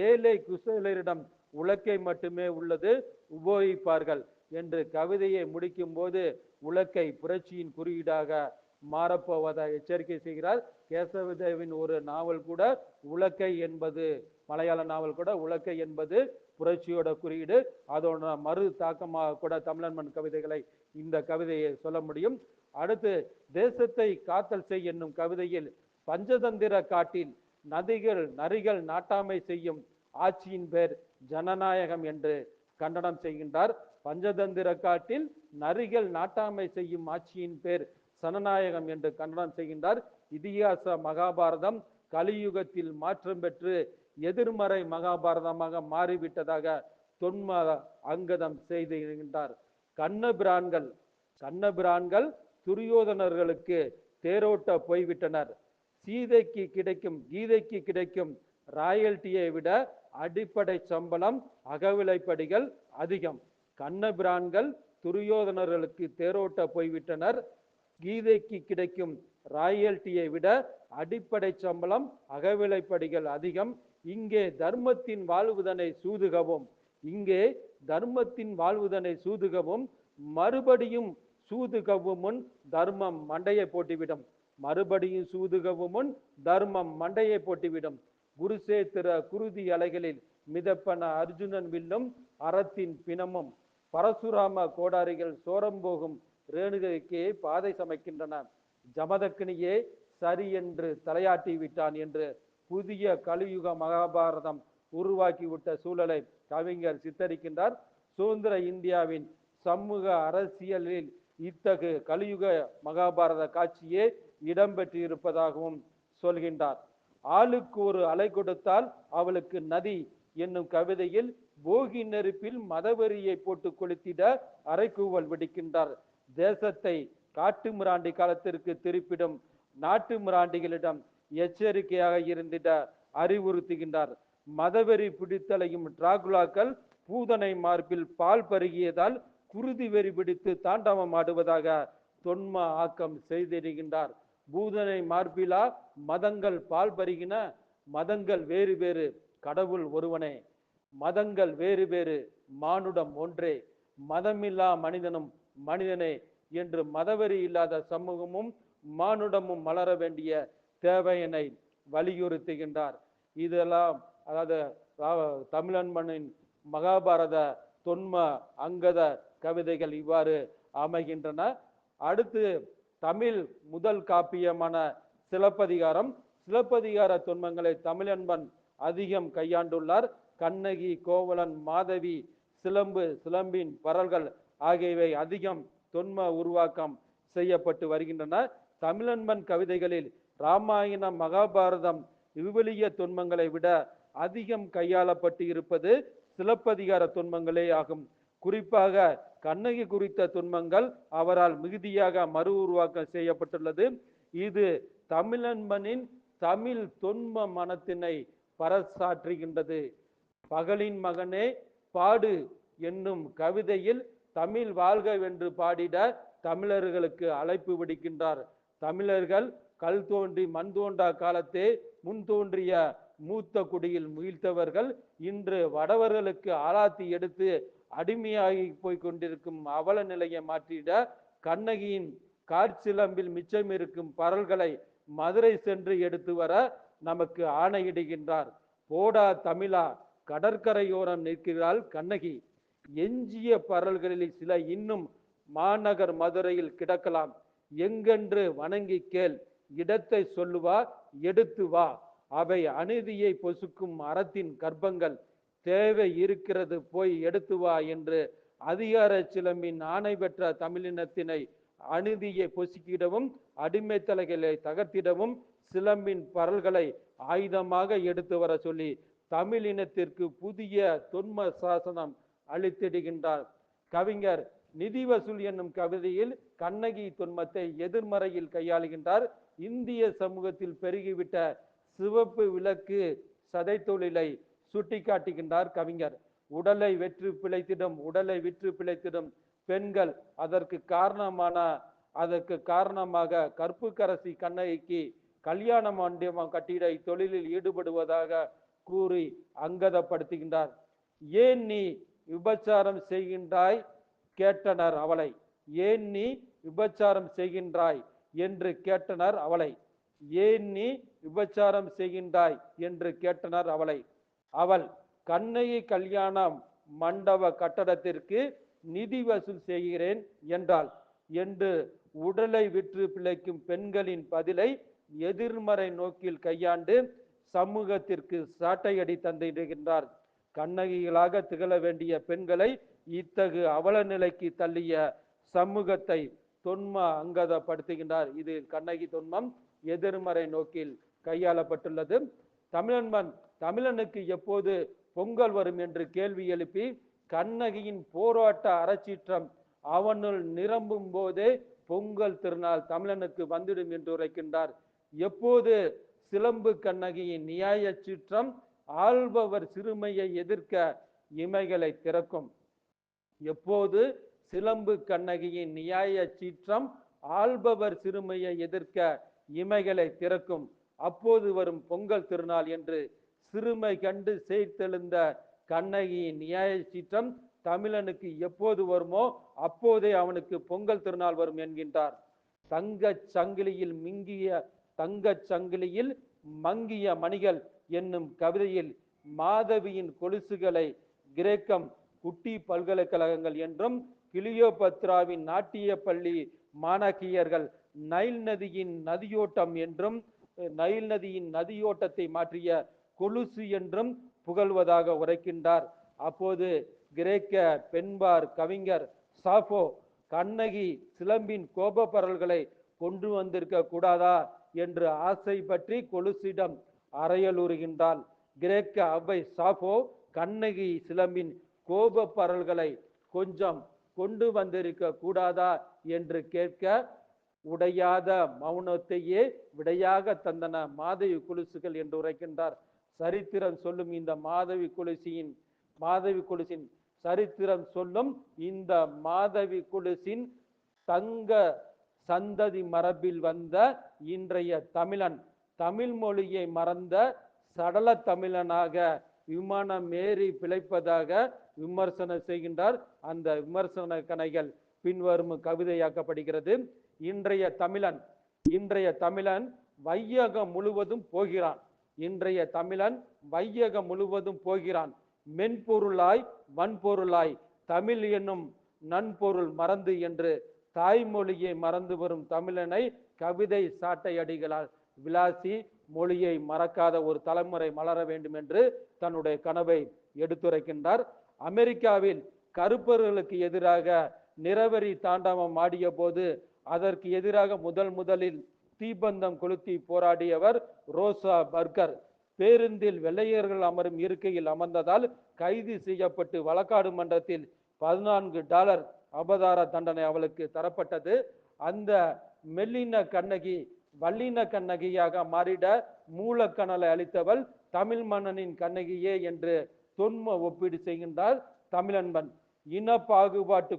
ஏழை குசேலரிடம் உலக்கை மட்டுமே உள்ளது, உபயோகிப்பார்கள் என்று கவிதையை முடிக்கும் போது உலக்கை புரட்சியின் குறியீடாக மாறப்போவதாக எச்சரிக்கை செய்கிறார். கேசவதேவின் ஒரு நாவல் கூட உலக்கை என்பது, மலையாள நாவல் கூட உலக்கை என்பது புரட்சியோட குறியீடு. அதோட மறு தாக்கமாக கூட தமிழன்மன் கவிதைகளை இந்த கவிதையை சொல்ல முடியும். அடுத்து தேசத்தை காத்தல் செய் என்னும் கவிதையில் பஞ்சதந்திர காட்டில் நரிகள் நாட்டாமை செய்யும் ஆட்சியின் பேர் ஜனநாயகம் என்று கண்டனம் செய்கின்றார். பஞ்சதந்திர காட்டில் நரிகள் நாட்டாமை செய்யும் ஆட்சியின் பேர் சனநாயகம் என்று கண்டனம் செய்கின்றார். இதிகாச மகாபாரதம் கலியுகத்தில் மாற்றம் பெற்று எதிர்மறை மகாபாரதமாக மாறிவிட்டதாக தொன்ம அங்கதம் செய்திருக்கின்றார். கண்ணபிரான்கள் துரியோதனர்களுக்கு தேரோட்ட போய்விட்டனர். கீதைக்கு கிடைக்கும் ராயல்டியை விட அடிப்படை சம்பளம் அகவிலைப்படிகள் அதிகம். கண்ணபிரான்கள் துரியோதனர்களுக்கு தேரோட்ட போய்விட்டனர். கீதைக்கு கிடைக்கும் ராயல்டியை விட அடிப்படை சம்பளம் அகவிலைப்படிகள் அதிகம். இங்கே தர்மத்தின் வாழ்வுதனை சூதுகவும் மறுபடியும் சூதுகவும் முன் தர்மம் மண்டையை போட்டுவிடும். குருசேத்திர குருதி அலைகளில் மிதப்பன அர்ஜுனன் வில்லும் அறத்தின் பிணமும். பரசுராம கோடாரிகள் சோரம் போகும் ரேணுகைக்கே பாதை சமைக்கின்றன. ஜமதக்கினியே சரி என்று தலையாட்டி விட்டான் என்று புதிய கலியுக மகாபாரதம் உருவாக்கிவிட்ட சூழலை கவிஞர் சித்தரிக்கின்றார். சுதந்திர இந்தியாவின் சமூக அரசியலில் இத்தகு கலியுக மகாபாரத காட்சியே இடம்பெற்றிருப்பதாகவும் சொல்கின்றார். ஆளுக்கு ஒரு அலை கொடுத்தால் அவளுக்கு நதி என்னும் கவிதையில் போகி நெருப்பில் மதவெறியை போட்டு கொளுத்திட அரைக்கூவல் விடுக்கின்றார். தேசத்தை காட்டு மிராண்டி காலத்திற்கு திருப்பிடும் நாட்டு மிராண்டிகளிடம் எச்சரிக்கையாக இருந்திட அறிவுறுத்துகின்றார். மதவெறி பிடித்தலையும் டிராகுலாக்கள் பூதனை மார்பில் பால் பருகியதால் குருதி வெறி பிடித்து தாண்டவம் ஆடுவதாக தொன்ம ஆக்கம் செய்திருக்கின்றார். பூதனை மார்பிலா மதங்கள் பால் பருகின, மதங்கள் வேறு வேறு, கடவுள் ஒருவனே. மதங்கள் வேறு வேறு, மானுடம் ஒன்றே. மதமில்லா மனிதனும் மனிதனே என்று மதவெறி இல்லாத சமூகமும் மானுடமும் மலர வேண்டிய தேவையினை வலியுறுத்துகின்றார். இதெல்லாம் அதாவது தமிழன்மனின் மகாபாரத தொன்ம அங்கத கவிதைகள் இவ்வாறு அமைகின்றன. அடுத்து தமிழ் முதல் காப்பியமான சிலப்பதிகார தொன்மங்களை தமிழன்பன் அதிகம் கையாண்டுள்ளார். கண்ணகி, கோவலன், மாதவி, சிலம்பின் பரல்கள் ஆகியவை அதிகம் தொன்ம உருவாக்கம் செய்யப்பட்டு வருகின்றன. தமிழன்பன் கவிதைகளில் இராமாயணம், மகாபாரதம், விவிலிய தொன்மங்களை விட அதிகம் கையாளப்பட்டு இருப்பது சிலப்பதிகார தொன்மங்களே ஆகும். குறிப்பாக கண்ணகி குறித்த தொன்மங்கள் அவரால் மிகுதியாக மறு உருவாக்கம் செய்யப்பட்டுள்ளது. இது தமிழன்பனின் தமிழ் தொன்ம மனத்தினை பறைசாற்றுகின்றது. பகலின் மகனே பாடு என்னும் கவிதையில் தமிழ் வாழ்கவென்று பாடிட தமிழர்களுக்கு அழைப்பு விடுக்கின்றார். தமிழர்கள் கல் தோன்றி மண் தோன்றா காலத்தே முன் தோன்றிய மூத்த குடியில் முயல்த்தவர்கள் இன்று வடவர்களுக்கு ஆளாத்தி எடுத்து அடிமையாகி போய்கொண்டிருக்கும் அவல நிலையை மாற்றிட கண்ணகியின் காற்சிலம்பில் மிச்சம் இருக்கும் பரல்களை மதுரை சென்று எடுத்து வர நமக்கு ஆணையிடுகின்றார். போடா தமிழா, கடற்கரையோரம் நிற்கிறாள் கண்ணகி. எஞ்சிய பரல்களில் சில இன்னும் மாநகர் மதுரையில் கிடக்கலாம். எங்கென்று வணங்கி கேள், இடத்தை சொல்லுவா, எடுத்து வா. அவை அநீதியை பொசுக்கும் அறத்தின் கர்ப்பங்கள். தேவை இருக்கிறது, போய் எடுத்து வா என்று அதிகார சிலம்பின் ஆணை பெற்ற தமிழினத்தினை அநீதியை பொசுக்கிடவும் அடிமைத்தலைகளை தகர்த்திடவும் சிலம்பின் பரல்களை ஆயுதமாக எடுத்து வர சொல்லி தமிழினத்திற்கு புதிய தொன்ம சாசனம் அளித்திடுகின்றார். கவிஞர் நிதி வசூல் என்னும் கவிதையில் கண்ணகி தொன்மத்தை எதிர்மறையில் கையாளுகின்றார். இந்திய சமூகத்தில் பெருகிவிட்ட சிவப்பு விளக்கு சதை தொழிலை சுட்டி காட்டுகின்றார் கவிஞர். உடலை விற்று பிழைத்திடும் பெண்கள் அதற்கு காரணமாக கற்புக்கரசி கண்ணகிக்கு கல்யாண மண்டபம் கட்டிட தொழிலில் ஈடுபடுவதாக கூறி அங்கதப்படுத்துகின்றார். ஏன் நீ விபச்சாரம் செய்கின்றாய் கேட்டனர் அவளை. ஏன் நீ விபச்சாரம் செய்கின்றாய் என்று கேட்டனர் அவளை. ஏன் நீ விபச்சாரம் செய்கின்றாய் என்று கேட்டனர் அவளை. அவள் கண்ணகி கல்யாண மண்டப கட்டடத்திற்கு நிதி வசூல் செய்கிறேன் என்றாள் என்று உடலை விற்று பிழைக்கும் பெண்களின் பதிலை எதிர்மறை நோக்கில் கையாண்டு சமூகத்திற்கு சாட்டையடி தந்திடுகின்றார். கண்ணகிகளாக திகழ வேண்டிய பெண்களை இத்தகு அவல நிலைக்கு தள்ளிய சமூகத்தை தொன்ம அங்கதப்படுத்துகின்றார். இது கண்ணகி தொன்மம் எதிர்மறை நோக்கில் கையாளப்பட்டுள்ளது. தமிழனுக்கு எப்போது பொங்கல் வரும் என்று கேள்வி எழுப்பி கண்ணகியின் போராட்ட அறச்சீற்றம் அவனுள் நிரம்பும் போதே பொங்கல் திருநாள் தமிழனுக்கு வந்துடும் என்று உரைக்கின்றார். எப்போது சிலம்பு கண்ணகியின் நியாய சீற்றம் ஆள்பவர் சிறுமையை எதிர்க்க இமைகளை திறக்கும். எப்போது சிலம்பு கண்ணகியின் நியாய சீற்றம் ஆள்பவர் சிறுமையை எதிர்க்க இமைகளை திறக்கும், அப்போது வரும் பொங்கல் திருநாள் என்று சிறுமை கண்டு சேர்த்தெழுந்த கண்ணகியின் நியாய சீற்றம் தமிழனுக்கு எப்போது வருமோ அப்போதே அவனுக்கு பொங்கல் திருநாள் வரும் என்கின்றார். தங்கச் சங்கிலியில் மங்கிய மணிகள் என்னும் கவிதையில் மாதவியின் கொலுசுகளை கிரேக்கம் குட்டி பல்கலைக்கழகங்கள் என்றும் கிளியோபத்ராவின் நாட்டிய பள்ளி மாணக்கியர்கள் நைல் நதியின் நதியோட்டம் என்றும் நைல் நதியின் நதியோட்டத்தை மாற்றிய கொலுசு என்றும் புகழ்வதாக உரைக்கின்றார். அப்போது கிரேக்க பெண்பார் கவிஞர் சாஃபோ கண்ணகி சிலம்பின் கோப பரல்களை கொண்டு வந்திருக்க கூடாதா என்று ஆசை பற்றி கொலுசிடம் அறையலுறுகின்றாள். கிரேக்க அவ்வை சாஃபோ கண்ணகி சிலம்பின் கோப பரல்களை கொஞ்சம் கொண்டு வந்திருக்க கூடாதா என்று கேட்க உடையாத மௌனத்தையே விடையாக தந்தன மாதவி கொலுசுகள் என்று உரைக்கின்றார். சரித்திரம் சொல்லும் இந்த மாதவி கொலுசின் சரித்திரம் சொல்லும் இந்த மாதவி கொலுசின் தங்க சந்ததி மரபில் வந்த இன்றைய தமிழன் தமிழ் மொழியை மறந்த சடல தமிழனாக விமானம் ஏறி பிழைப்பதாக விமர்சனம் செய்கின்றார். அந்த விமர்சன கணைகள் பின்வரும் கவிதையாக்கப்படுகிறது. இன்றைய தமிழன் வையகம் முழுவதும் போகிறான். இன்றைய தமிழன் வையகம் முழுவதும் போகிறான். மென்பொருளாய் வன்பொருளாய் தமிழ் என்னும் நன்பொருள் மறந்து என்று தாய்மொழியை மறந்து வரும் தமிழனை கவிதை சாட்டை அடிகளால் விளாசி மொழியை மறக்காத ஒரு தலைமுறை மலர வேண்டும் என்று தன்னுடைய கனவை எடுத்துரைக்கின்றார். அமெரிக்காவில் கருப்பர்களுக்கு எதிராக நிறவெறி தாண்டவம் ஆடிய போது அதற்கு எதிராக முதலில் தீப்பந்தம் கொளுத்தி போராடியவர் ரோசா பர்கர். பேருந்தில் வெள்ளையர்கள் அமரும் இருக்கையில் அமர்ந்ததால் கைது செய்யப்பட்டு வழக்காடு மன்றத்தில் $14 அபதார தண்டனை அவளுக்கு தரப்பட்டது. அந்த மெல்லின கண்ணகி வல்லின கண்ணகியாக மாறிட மூலக்கணலை அளித்தவள் தமிழ் மன்னனின் கண்ணகியே என்று தொன்ம ஒப்பீடு செய்கின்றார் தமிழன்பன். இனப்பாகுபாட்டு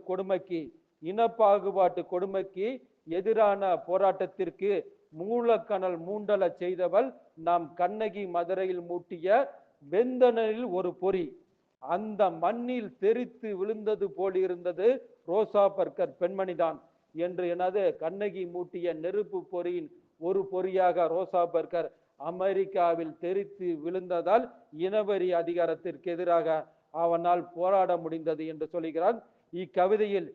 கொடுமைக்கு எதிரான போராட்டத்திற்கு மூலக்கணல் மூண்டல செய்தவள் நாம் கண்ணகி. மதுரையில் மூட்டிய வெந்தனில் ஒரு பொறி அந்த மண்ணில் தெரித்து விழுந்தது போலிருந்தது ரோசா பர்கர் பெண்மணிதான் என்று எனது கண்ணகி மூட்டிய நெருப்பு பொறியின் ஒரு பொறியாக ரோசா பர்கர் அமெரிக்காவில் தெரித்து விழுந்ததால் இனவெறி அதிகாரத்திற்கு எதிராக அவனால் போராட முடிந்தது என்று சொல்கிறார். இக்கவிதையில்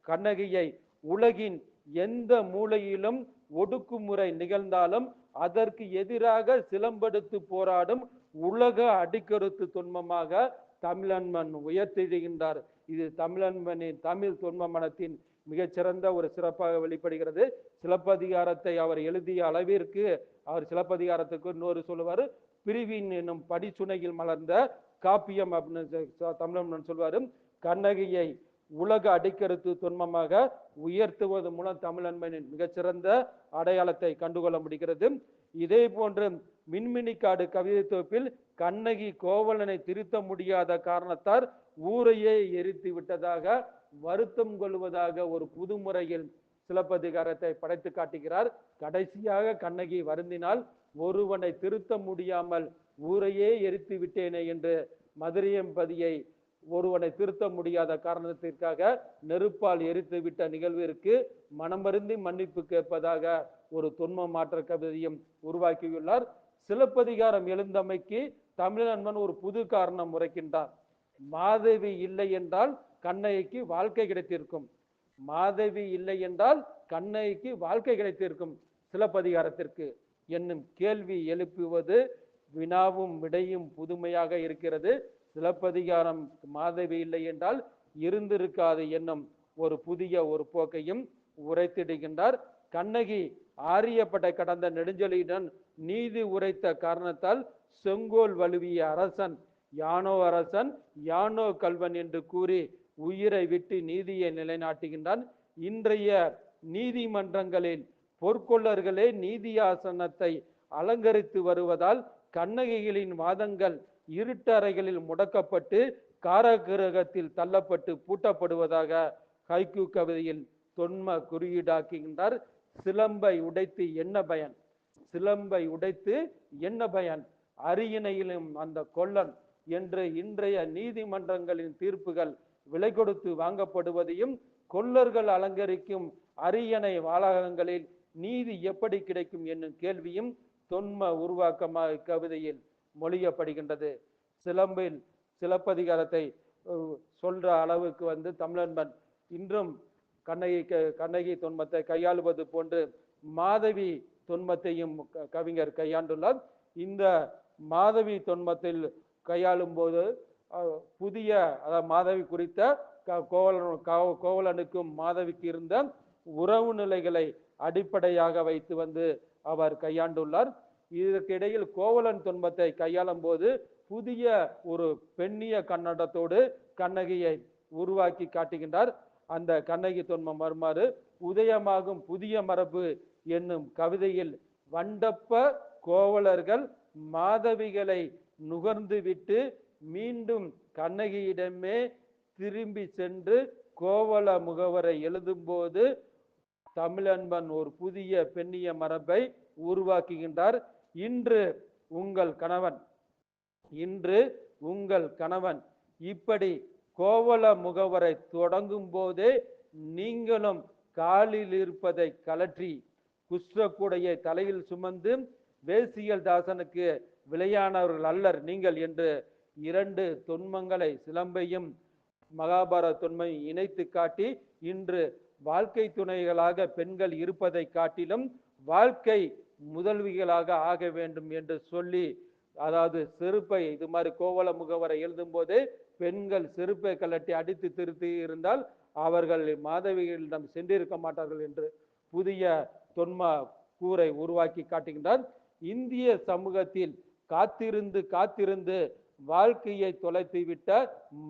கண்ணகியை உலகின் எந்த மூலையிலும் ஒடுக்குமுறை நிகழ்ந்தாலும் அதற்கு எதிராக சிலம்பெடுத்து போராடும் உலக அடிக்கருத்து தொன்மமாக தமிழன்பன் உயர்த்திடுகின்றார். இது தமிழன்பனின் தமிழ் தொன்ம மனத்தின் மிகச்சிறந்த ஒரு சிறப்பாக வெளிப்படுகிறது. சிலப்பதிகாரத்தை அவர் எழுதிய அளவிற்கு அவர் சிலப்பதிகாரத்துக்கு இன்னொரு சொல்லுவார், பிரிவின் என்னும் படிச்சுனையில் மலர்ந்த காப்பியம் அப்படின்னு தமிழன்பன் சொல்வாரு. கண்ணகியை உலக அடிக்கருத்து தொன்மமாக உயர்த்துவது மூலம் தமிழன்பனின் மிகச்சிறந்த அடையாளத்தை கண்டுகொள்ள முடிகிறது. இதே போன்று மின்மினிக்காடு கவிதை தொகுப்பில் கண்ணகி கோவலனை திருத்த முடியாத காரணத்தால் ஊரையே எரித்து விட்டதாக வருத்தம் கொள்வதாக ஒரு புதுமுறையில் சிலப்பதிகாரத்தை படைத்து காட்டுகிறார். கடைசியாக கண்ணகி வருந்தினால் ஒருவனை திருத்த முடியாமல் ஊரையே எரித்து விட்டேனே என்று மதுரையம்பதியை ஒருவனை திருத்த முடியாத காரணத்திற்காக நெருப்பால் எரித்து விட்ட நிகழ்விற்கு மனமருந்தி மன்னிப்பு கேட்பதாக ஒரு தொன்ம மாற்ற கவிதையும் உருவாக்கியுள்ளார். சிலப்பதிகாரம் எழுந்தமைக்கு தமிழன்பன் ஒரு புது காரணம் உரைக்கின்றார். மாதவி இல்லை என்றால் கண்ணகிக்கு வாழ்க்கை கிடைத்திருக்கும். மாதவி இல்லை என்றால் கண்ணகிக்கு வாழ்க்கை கிடைத்திருக்கும் சிலப்பதிகாரத்திற்கு என்னும் கேள்வி எழுப்புவது வினாவும் விடையும் புதுமையாக இருக்கிறது. சிலப்பதிகாரம் மாதவி இல்லை என்றால் இருந்திருக்காது என்னும் ஒரு புதிய ஒரு போக்கையும் உரைத்திடுகின்றார். கண்ணகி ஆரியப்பட்டை கடந்த நெடுஞ்செழியனுடன் நீதி உரைத்த காரணத்தால் செங்கோல் வலுவிய அரசன் யானோ கல்வன் என்று கூறி உயிரை விட்டு நீதியை நிலைநாட்டுகின்றான். இன்றைய நீதிமன்றங்களில் பொற்கொள்ளர்களே நீதியாசனத்தை அலங்கரித்து வருவதால் கண்ணகிகளின் வாதங்கள் இருட்டறைகளில் முடக்கப்பட்டு காராகிரகத்தில் தள்ளப்பட்டு பூட்டப்படுவதாக ஹைக்கூ கவிதையில் தொன்ம குறியீடாக்குகின்றார். சிலம்பை உடைத்து என்ன பயன் அரியணையிலும் அந்த கொல்லன் என்று இன்றைய நீதிமன்றங்களின் தீர்ப்புகள் விலை கொடுத்து வாங்கப்படுவதையும் கொல்லர்கள் அலங்கரிக்கும் அரியணை வாளகங்களில் நீதி எப்படி கிடைக்கும் என்னும் கேள்வியும் தொன்ம உருவாக்கமாக கவிதையில் மொழியப்படுகின்றது. சிலப்பதிகாரத்தை சொல்ற அளவுக்கு தமிழன்பன் இன்றும் கண்ணகி தொன்மத்தை கையாளுவது போன்று மாதவி தொன்மத்தையும் கவிஞர் கையாண்டுள்ளார். இந்த மாதவி தொன்மத்தில் கையாளும் போது புதிய மாதவி குறித்த கோவலனுக்கும் மாதவிக்கு இருந்த உறவு நிலைகளை அடிப்படையாக வைத்து அவர் கையாண்டுள்ளார். இதற்கிடையில் கோவலன் தொன்மத்தை கையாளும் போது புதிய ஒரு பெண்ணிய கண்ணோட்டத்தோடு கண்ணகியை உருவாக்கி காட்டுகின்றார். அந்த கண்ணகி தொன்மம் வருமாறு உதயமாகும் புதிய மரபு என்னும் கவிதையில் வண்டப்ப கோவலர்கள் மாதவிகளை நுகர்ந்து விட்டு மீண்டும் கண்ணகியிடமே திரும்பி சென்று கோவல முகவரை எழுதும்போது தமிழன்பன் ஒரு புதிய பெண்ணிய மரபை உருவாக்குகின்றார். இன்று உங்கள் கணவன் இப்படி கோவல முகவரை தொடங்கும் போதே நீங்களும் காலில் இருப்பதை கலற்றி குஷ்டக்கூடையை தலையில் சுமந்து வேசியல் தாசனுக்கு விளையானவர்கள் அல்லர் நீங்கள் என்று 2 தொன்மங்களை சிலம்பையும் மகாபாரத தொன்மையும் இணைத்து காட்டி இன்று வாழ்க்கை துணைகளாக பெண்கள் இருப்பதை காட்டிலும் வாழ்க்கை முதல்விகளாக ஆக வேண்டும் என்று சொல்லி, அதாவது செருப்பை இது மாதிரி கோவல முகவரை எழுதும் போது பெண்கள் செருப்பை கலட்டி அடித்து திருத்தி இருந்தால் அவர்கள் மாதவிகளிடம் சென்றிருக்க மாட்டார்கள் என்று புதிய தொன்ம கூரை உருவாக்கி காட்டுகின்றார். இந்திய சமூகத்தில் காத்திருந்து காத்திருந்து வாழ்க்கையை தொலைத்துவிட்ட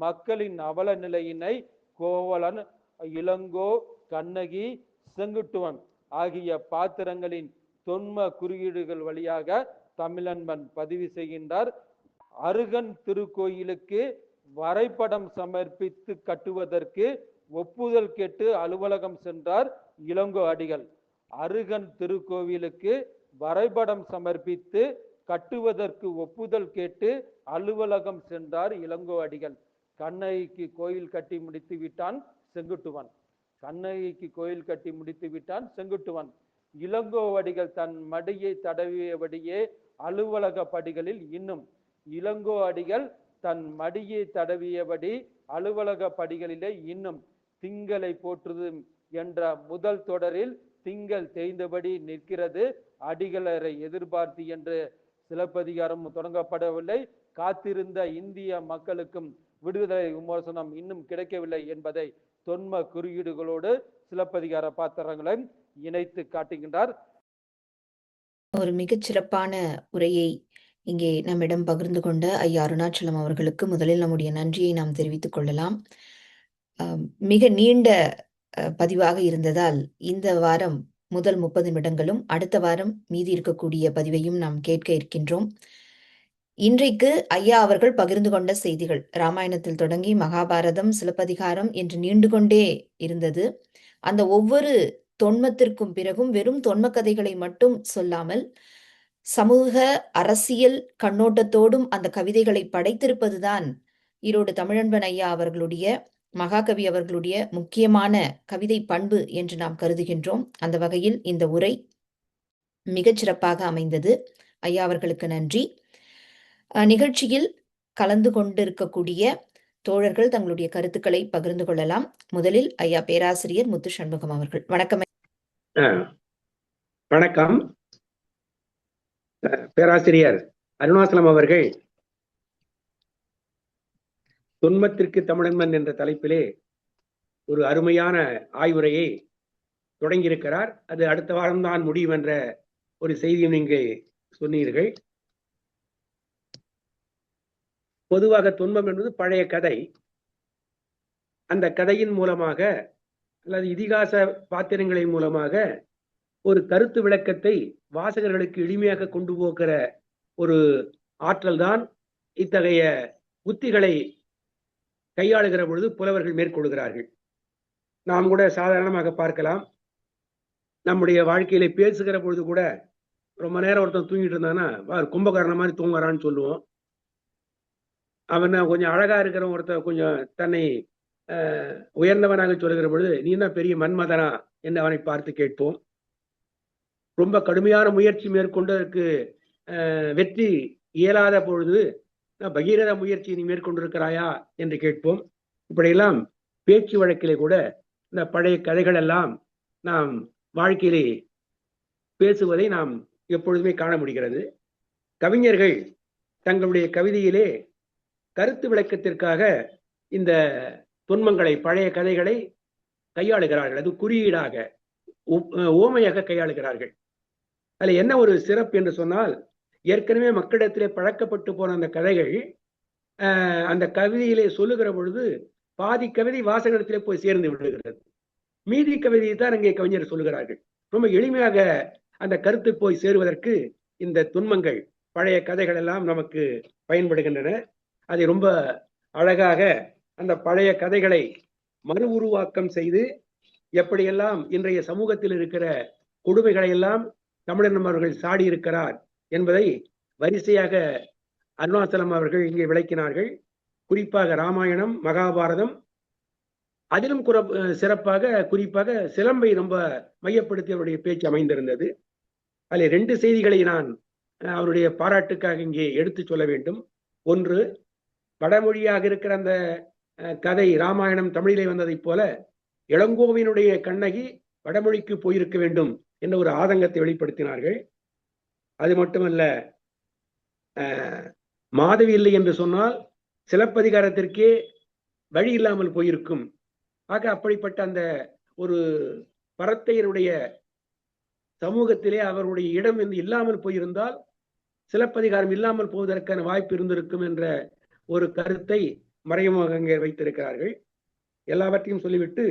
மக்களின் அவல நிலையினை கோவலன், இளங்கோ, கண்ணகி, செங்குட்டுவன் ஆகிய பாத்திரங்களின் தொன்ம குறியீடுகள் வழியாக தமிழன்பன் பதிவு செய்கின்றார். அருகன் திருக்கோயிலுக்கு வரைபடம் சமர்ப்பித்து கட்டுவதற்கு ஒப்புதல் கேட்டு அலுவலகம் சென்றார் இளங்கோ அடிகள். அருகன் திருக்கோவிலுக்கு வரைபடம் சமர்ப்பித்து கட்டுவதற்கு ஒப்புதல் கேட்டு அலுவலகம் சென்றார் இளங்கோ அடிகள். கண்ணகிக்கு கோயில் கட்டி முடித்து விட்டான் செங்குட்டுவன். கண்ணகிக்கு கோயில் கட்டி முடித்து விட்டான் செங்குட்டுவன். இளங்கோ அடிகள் தன் மடியை தடவியபடியே அலுவலக படிகளில் இன்னும் இளங்கோ அடிகள் தன் மடியை தடவியபடி அலுவலக படிகளிலே இன்னும் திங்களை போற்றுது என்ற முதல் தொடரில் திங்கள் தேய்ந்தபடி நிற்கிறது அடிகளரை எதிர்பார்த்து என்று சிலப்பதிகாரம் தொடங்கப்படவில்லை. காத்திருந்த இந்திய மக்களுக்கும் விடுதலை விமோசனம் இன்னும் கிடைக்கவில்லை என்பதை தொன்ம குறியீடுகளோடு சிலப்பதிகார பாத்திரங்களை இணைத்து காட்டுகின்றார். ஒரு மிகச் சிறப்பான உரையை இங்கே நம்மிடம் பகிர்ந்து கொண்ட ஐயா அருணாச்சலம் அவர்களுக்கு முதலில் நம்முடைய நன்றியை நாம் தெரிவித்துக் கொள்ளலாம். மிக நீண்ட பதிவாக இருந்ததால் இந்த வாரம் முதல் 30 நிமிடங்களும் அடுத்த வாரம் மீதி இருக்கக்கூடிய பதிவையும் நாம் கேட்க இருக்கின்றோம். இன்றைக்கு ஐயா அவர்கள் பகிர்ந்து கொண்ட செய்திகள் ராமாயணத்தில் தொடங்கி மகாபாரதம், சிலப்பதிகாரம் என்று நீண்டு கொண்டே இருந்தது. அந்த ஒவ்வொரு தொன்மத்திற்கும் பிறகும் வெறும் தொன்ம கதைகளை மட்டும் சொல்லாமல் சமூக அரசியல் கண்ணோட்டத்தோடும் அந்த கவிதைகளை படைத்திருப்பதுதான் ஈரோடு தமிழன்பன் ஐயா அவர்களுடைய, மகாகவி அவர்களுடைய முக்கியமான கவிதை பண்பு என்று நாம் கருதுகின்றோம். அந்த வகையில் இந்த உரை மிகச் சிறப்பாக அமைந்தது. ஐயா அவர்களுக்கு நன்றி. நிகழ்ச்சியில் கலந்து கொண்டிருக்கக்கூடிய தோழர்கள் தங்களுடைய கருத்துக்களை பகிர்ந்து கொள்ளலாம். முதலில் ஐயா பேராசிரியர் முத்து சண்முகம் அவர்கள். வணக்கம். வணக்கம். பேராசிரியர் அருணாச்சலம் அவர்கள் தொன்மத்திற்கு தமிழன்மன் என்ற தலைப்பிலே ஒரு அருமையான ஆய்வுரையை தொடங்கியிருக்கிறார். அது அடுத்த வாரம்தான் முடியும் என்ற ஒரு செய்தியை நீங்கள் சொன்னீர்கள். பொதுவாக தொன்மம் என்பது பழைய கதை. அந்த கதையின் மூலமாக அல்லது இதிகாச பாத்திரங்களின் மூலமாக ஒரு கருத்து விளக்கத்தை வாசகர்களுக்கு எளிமையாக கொண்டு போகிற ஒரு ஆற்றல் தான் இத்தகைய உத்திகளை கையாளுகிற பொழுது புலவர்கள் மேற்கொள்கிறார்கள். நாம் கூட சாதாரணமாக பார்க்கலாம். நம்முடைய வாழ்க்கையில பேசுகிற பொழுது கூட ரொம்ப நேரம் ஒருத்தன் தூங்கிட்டு இருந்தானா கும்பகாரண மாதிரி தூங்குறான்னு சொல்லுவோம். அவன் கொஞ்சம் அழகா இருக்கிற ஒருத்தர் கொஞ்சம் தன்னை உயர்ந்தவனாக சொல்லுகிற பொழுது நீ தான் பெரிய மன்மதனா என்று அவனை பார்த்து கேட்போம். ரொம்ப கடுமையான முயற்சி மேற்கொண்டதற்கு வெற்றி இயலாத பொழுது பகீரத முயற்சி நீ மேற்கொண்டிருக்கிறாயா என்று கேட்போம். இப்படியெல்லாம் பேச்சு வழக்கிலே கூட இந்த பழைய கதைகள் எல்லாம் நாம் வாழ்க்கையிலே பேசுவதை நாம் எப்பொழுதுமே காண முடிகிறது. கவிஞர்கள் தங்களுடைய கவிதையிலே கருத்து விளக்கத்திற்காக இந்த தொன்மங்களை, பழைய கதைகளை கையாளுகிறார்கள். அது குறியீடாக, ஓமையாக கையாளுகிறார்கள். அதில் என்ன ஒரு சிறப்பு என்று சொன்னால், ஏற்கனவே மக்களிடத்திலே பழக்கப்பட்டு போன அந்த கதைகள் அந்த கவிதையிலே சொல்லுகிற பொழுது பாதி கவிதை வாசகத்திலே போய் சேர்ந்து விடுகிறது. மீதி கவிதையை தான் அங்கே கவிஞர் சொல்லுகிறார்கள். ரொம்ப எளிமையாக அந்த கருத்து போய் சேருவதற்கு இந்த தொன்மங்கள், பழைய கதைகள் எல்லாம் நமக்கு பயன்படுகின்றன. அதை ரொம்ப அழகாக அந்த பழைய கதைகளை மறு உருவாக்கம் செய்து எப்படியெல்லாம் இன்றைய சமூகத்தில் இருக்கிற கொடுமைகளை எல்லாம் தமிழன் அவர்கள் சாடி இருக்கிறார் என்பதை வரிசையாக அருணாச்சலம் அவர்கள் இங்கே விளக்கினார்கள். குறிப்பாக ராமாயணம், மகாபாரதம், அதிலும் சிறப்பாக குறிப்பாக சிலம்பை ரொம்ப மையப்படுத்தி அவருடைய பேச்சு அமைந்திருந்தது. அதில் 2 செய்திகளை நான் அவருடைய பாராட்டுக்காக இங்கே எடுத்து சொல்ல வேண்டும். ஒன்று, வடமொழியாக இருக்கிற அந்த கதை ராமாயணம் தமிழிலே வந்ததைப் போல இளங்கோவினுடைய கண்ணகி வடமொழிக்கு போயிருக்க வேண்டும் என்ற ஒரு ஆதங்கத்தை வெளிப்படுத்தினார்கள். அது மட்டுமல்ல, மாதவி இல்லை என்று சொன்னால் சிலப்பதிகாரத்திற்கே வழி இல்லாமல் போயிருக்கும். ஆக அப்படிப்பட்ட அந்த ஒரு பரத்தையருடைய சமூகத்திலே அவருடைய இடம் என்று இல்லாமல் போயிருந்தால் சிலப்பதிகாரம் இல்லாமல் போவதற்கான வாய்ப்பு இருந்திருக்கும் என்ற ஒரு கருத்தை மறைமுக அங்கே வைத்திருக்கிறார்கள். எல்லாவற்றையும் சொல்லிவிட்டு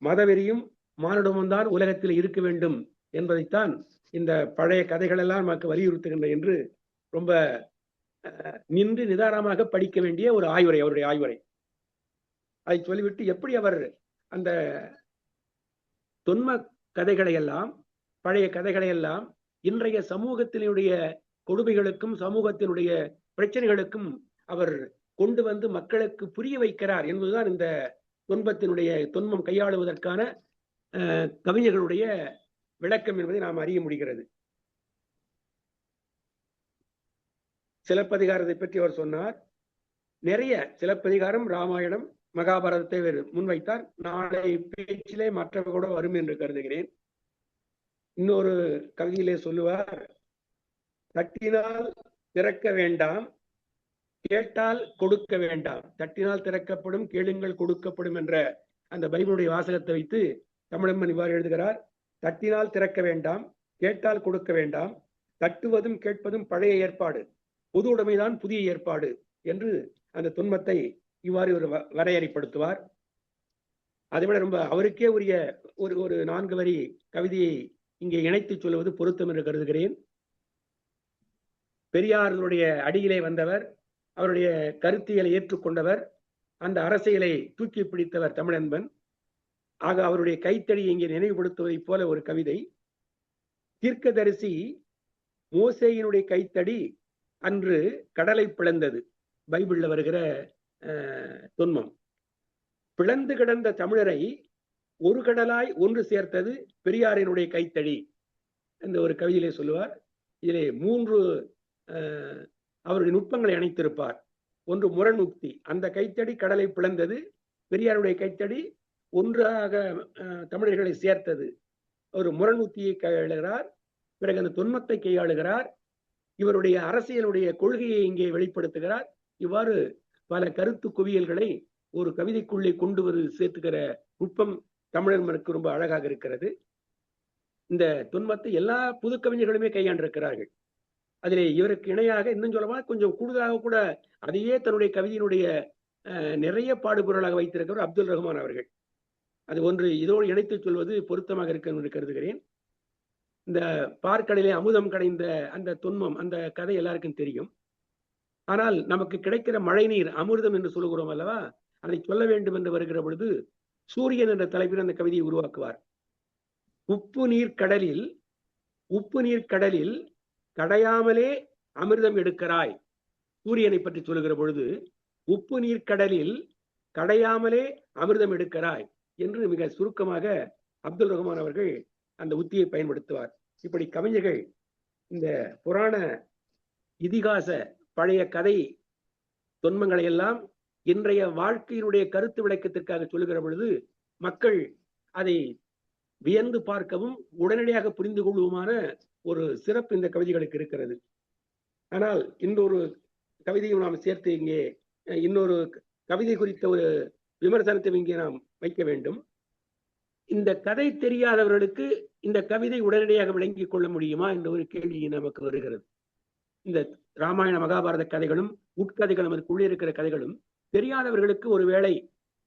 மதவெறியும் மானுடமும் தான் உலகத்தில் இருக்க வேண்டும் என்பதைத்தான் இந்த பழைய கதைகள் எல்லாம் நமக்கு வலியுறுத்துகின்றன என்று ரொம்ப நின்று நிதானமாக படிக்க வேண்டிய ஒரு ஆய்வுரை, அவருடைய ஆய்வுரை. அதை சொல்லிவிட்டு எப்படி அவர் அந்த தொன்ம கதைகளை எல்லாம், பழைய கதைகளை எல்லாம் இன்றைய சமூகத்தினுடைய கொடுமைகளுக்கும் சமூகத்தினுடைய பிரச்சனைகளுக்கும் அவர் கொண்டு வந்து மக்களுக்கு புரிய வைக்கிறார் என்பதுதான் இந்த தொன்மம் கையாளுவதற்கான கவிஞர்களுடைய விளக்கம் என்பதை நாம் அறிய முடிகிறது. சிலப்பதிகாரத்தை பற்றி அவர் சொன்னார். நிறைய சிலப்பதிகாரம், ராமாயணம், மகாபாரதத்தை முன்வைத்தார். நாளை பேச்சிலே மற்றவர்கள் கூட வரும் என்று கருதுகிறேன். இன்னொரு கவிதையிலே சொல்லுவார், தட்டினால் திறக்க வேண்டாம், கேட்டால் கொடுக்க வேண்டாம். தட்டினால் திறக்கப்படும், கேளுங்கள் கொடுக்கப்படும் என்ற அந்த பைபிளுடைய வாசகத்தை வைத்து தமிழம்மன் இவ்வாறு எழுதுகிறார். தட்டினால் திறக்க வேண்டாம், கேட்டால் கொடுக்க வேண்டாம். தட்டுவதும் கேட்பதும் பழைய ஏற்பாடு, பொது உடைமைதான் புதிய ஏற்பாடு என்று அந்த தொன்மத்தை இவ்வாறு ஒரு வரையறைப்படுத்துவார். அதைவிட ரொம்ப அவருக்கே உரிய ஒரு 4 வரி கவிதையை இங்கே இணைத்து சொல்லுவது பொருத்தம் என்று கருதுகிறேன். பெரியாருடைய அடியிலே வந்தவர், அவருடைய கருத்தியலை ஏற்றுக்கொண்டவர், அந்த அரசியலை தூக்கி பிடித்தவர் தமிழன்பன். ஆக அவருடைய கைத்தடியை இங்கே நினைவுபடுத்துவதை போல ஒரு கவிதை. தீர்க்கதரிசி மோசேயினுடைய கைத்தடி அன்று கடலை பிளந்தது, பைபிள்ல வருகிற தொன்மம். பிளந்து கிடந்த தமிழரை ஒரு கடலாய் ஒன்று சேர்த்தது பெரியாரினுடைய கைத்தடி என்ற ஒரு கவிதையிலே சொல்லுவார். இதிலே 3 அவருடைய நுட்பங்களை இணைத்திருப்பார். ஒன்று முரண் உக்தி, அந்த கைத்தடி கடலை பிளந்தது, பெரியாருடைய கைத்தடி ஒன்றாக தமிழர்களை சேர்த்தது. ஒரு முரண் உக்தியை கையாளுகிறார். பிறகு அந்த தொன்மத்தை கையாளுகிறார். இவருடைய அரசியலுடைய கொள்கையை இங்கே வெளிப்படுத்துகிறார். இவ்வாறு பல கருத்து குவியல்களை ஒரு கவிதைக்குள்ளே கொண்டு சேர்த்துக்கிற நுட்பம் தமிழர்களுக்கு ரொம்ப அழகாக இருக்கிறது. இந்த தொன்மத்தை எல்லா புது கவிஞர்களுமே கையாண்டிருக்கிறார்கள். அதிலே இவருக்கு இணையாக இன்னும் சொல்லமா கொஞ்சம் கூடுதலாக கூட அதையே தன்னுடைய கவிதையினுடைய நிறைய பாடுபொருளாக வைத்திருக்கிறவர் அப்துல் ரஹ்மான் அவர்கள். அது ஒன்று இதோடு இணைத்து சொல்வது பொருத்தமாக இருக்கும் என்று கருதுகிறேன். இந்த பார்க்கடலே அமுதம் கடைந்த அந்த தொன்மம், அந்த கதை எல்லாருக்கும் தெரியும். ஆனால் நமக்கு கிடைக்கிற மழை நீர் அமிர்தம் என்று சொல்லுகிறோம் அல்லவா, அதை சொல்ல வேண்டும் என்று வருகிற பொழுது சூரியன் என்ற தலைப்பில் அந்த கவிதையை உருவாக்குவார். உப்பு நீர் கடலில் கடையாமலே அமிர்தம் எடுக்கிறாய். சூரியனை பற்றி சொல்லுகிற பொழுது உப்பு நீர் கடலில் கடையாமலே அமிர்தம் எடுக்கிறாய் என்று மிக சுருக்கமாக அப்துல் ரஹ்மான் அவர்கள் அந்த உத்தியை பயன்படுத்துவார். இப்படி கவிஞர்கள் இந்த புராண இதிகாச பழைய கதை தொன்மங்களை எல்லாம் இன்றைய வாழ்க்கையினுடைய கருத்து விளக்கத்திற்காக சொல்லுகிற பொழுது மக்கள் அதை வியந்து பார்க்கவும் உடனடியாக புரிந்து கொள்ளுமான ஒரு சிறப்பு இந்த கவிதைகளுக்கு இருக்கிறது. ஆனால் இன்னொரு கவிதையும் நாம் சேர்த்து இங்கே இன்னொரு கவிதை குறித்த ஒரு விமர்சனத்தை இங்கே நாம் வைக்க வேண்டும். இந்த கதை தெரியாதவர்களுக்கு இந்த கவிதை உடனடியாக விளங்கிக் கொள்ள முடியுமா என்ற ஒரு கேள்வி நமக்கு வருகிறது. இந்த ராமாயண மகாபாரத கதைகளும் உட்கதைகளும் அதுக்குள்ளே இருக்கிற கதைகளும் தெரியாதவர்களுக்கு ஒருவேளை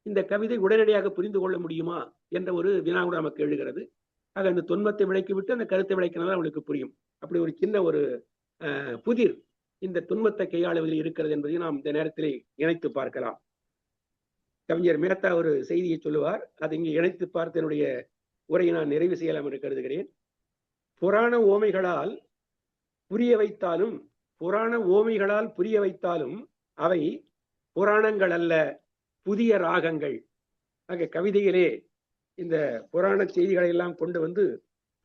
இந்த கவிதை உடனடியாக புரிந்து கொள்ள முடியுமா என்ற ஒரு வினா கூட நமக்கு எழுகிறது. ஆக அந்த தொன்மத்தை விளக்கிவிட்டு அந்த கருத்தை விளக்கினால்தான் அவங்களுக்கு புரியும். அப்படி ஒரு சின்ன ஒரு புதிர் இந்த தொன்மத்தை கையாளுவதில் இருக்கிறது என்பதை நாம் இந்த நேரத்தில் இணைத்து பார்க்கலாம். கவிஞர் மேத்தா ஒரு செய்தியை சொல்லுவார், அதை இங்கே இணைத்து பார்த்து என்னுடைய உரையை நான் நிறைவு செய்யலாம் என்று கருதுகிறேன். புராண ஓமைகளால் புரிய வைத்தாலும் அவை புராணங்கள் அல்ல, புதிய ராகங்கள். ஆக கவிதையிலே இந்த புராண செய்திகளை எல்லாம் கொண்டு வந்து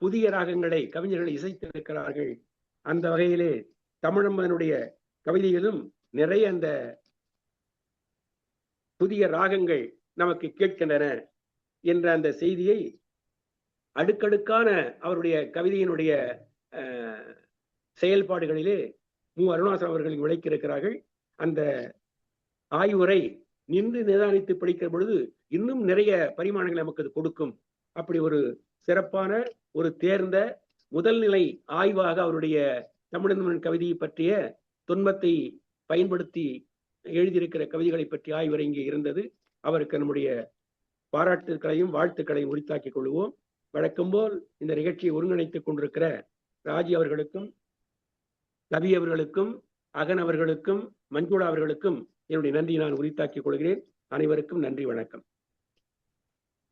புதிய ராகங்களை கவிஞர்கள் இசைத்திருக்கிறார்கள். அந்த வகையிலே தமிழம்மனுடைய கவிதையிலும் நிறைய அந்த புதிய ராகங்கள் நமக்கு கேட்கின்றன என்ற அந்த செய்தியை அடுக்கடுக்கான அவருடைய கவிதையினுடைய செயல்பாடுகளிலே மு. அருணாசலம் அவர்கள் விளக்கியிருக்கிறார்கள். அந்த ஆய்வுரை நின்று நிதானித்து படிக்கிற பொழுது இன்னும் நிறைய பரிமாணங்களை நமக்கு அது கொடுக்கும். அப்படி ஒரு சிறப்பான ஒரு தேர்ந்த முதல்நிலை ஆய்வாக அவருடைய தமிழன் கவிதையை பற்றிய தொன்மத்தை பயன்படுத்தி எழுதியிருக்கிற கவிதைகளை பற்றி ஆய்வுரை இங்கே இருந்தது. அவருக்கு நம்முடைய பாராட்டுக்களையும் வாழ்த்துக்களையும் உரித்தாக்கிக் கொள்வோம். வழக்கம்போல் இந்த நிகழ்ச்சியை ஒருங்கிணைத்துக் கொண்டிருக்கிற ராஜி அவர்களுக்கும், கவி அவர்களுக்கும், அகன் அவர்களுக்கும், மஞ்சுளா அவர்களுக்கும் என்னுடைய நன்றி நான் உரித்தாக்கிக் கொள்கிறேன். அனைவருக்கும் நன்றி, வணக்கம்.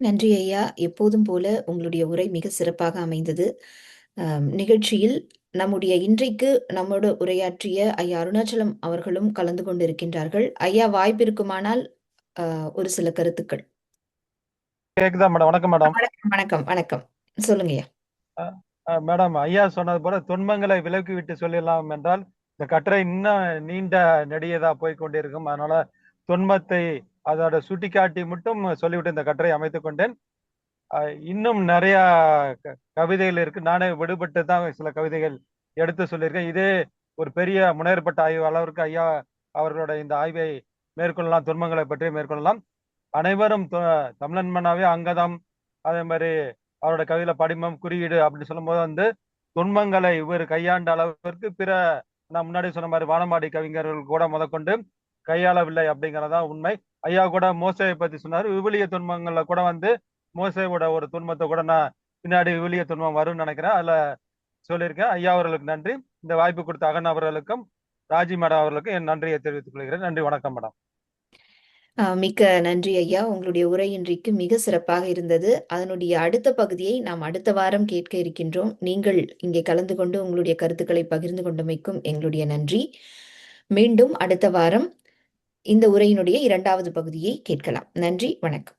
நன்றி ஐயா. எப்போதும் போல உங்களுடைய உரை மிக சிறப்பாக அமைந்தது. நிகழ்ச்சியில் நம்முடைய இன்றைக்கு நம்மோடு உரையாற்றிய ஐயா அருணாச்சலம் அவர்களும் கலந்து கொண்டிருக்கின்றார்கள். ஐயா, வாய்ப்பு இருக்குமானால் ஒரு சில கருத்துக்கள். கேக்குதா மேடம்? வணக்கம் மேடம். வணக்கம் வணக்கம், சொல்லுங்க ஐயா. மேடம், ஐயா சொன்னது போல தொன்மங்களை விலக்கி விட்டு சொல்லலாம் என்றால் இந்த கட்டுரை இன்னும் நீண்ட நெடியதா போய் கொண்டிருக்கும். அதனால தொன்மத்தை அதோட சுட்டிக்காட்டி மட்டும் சொல்லிவிட்டு இந்த கட்டுரை அமைத்துக் கொண்டேன். இன்னும் நிறைய கவிதைகள் இருக்கு. நானே விடுபட்டு தான் சில கவிதைகள் எடுத்து சொல்லியிருக்கேன். இதே ஒரு பெரிய முன்னேற்பட்ட ஆய்வு அளவிற்கு ஐயா அவர்களோட இந்த ஆய்வை மேற்கொள்ளலாம், தொன்மங்களை பற்றி மேற்கொள்ளலாம். அனைவரும் தமிழன்மனாவே அங்கதம், அதே மாதிரி அவரோட கவிதையில படிமம், குறியீடு அப்படி சொல்லும்போது வந்து தொன்மங்களை இவர் கையாண்ட அளவிற்கு பிற நான் முன்னாடி சொன்ன மாதிரி வானமாடி கவிஞர்கள் கூட முதற்கொண்டு கையாளவில்லை அப்படிங்கிறதா உண்மை. ஐயா கூட மோசையை பத்தி சொன்னார். விவிலிய தொன்மங்கள்ல கூட வந்து மோசையோட ஒரு தொன்மத்தை கூட நான் பின்னாடி விவிலிய தொன்மம் வரும்னு நினைக்கிறேன், அதுல சொல்லியிருக்கேன். ஐயா அவர்களுக்கு நன்றி. இந்த வாய்ப்பு கொடுத்த அகன் அவர்களுக்கும் ராஜி மேடம் அவர்களுக்கும் என் நன்றியை தெரிவித்துக் கொள்கிறேன். நன்றி, வணக்கம் மேடம். மிக்க நன்றி ஐயா. உங்களுடைய உரை இன்றைக்கு மிக சிறப்பாக இருந்தது. அதனுடைய அடுத்த பகுதியை நாம் அடுத்த வாரம் கேட்க இருக்கின்றோம். நீங்கள் இங்கே கலந்து கொண்டு உங்களுடைய கருத்துக்களை பகிர்ந்து கொண்டமைக்கும் எங்களுடைய நன்றி. மீண்டும் அடுத்த வாரம் இந்த உரையினுடைய 2வது பகுதியை கேட்கலாம். நன்றி, வணக்கம்.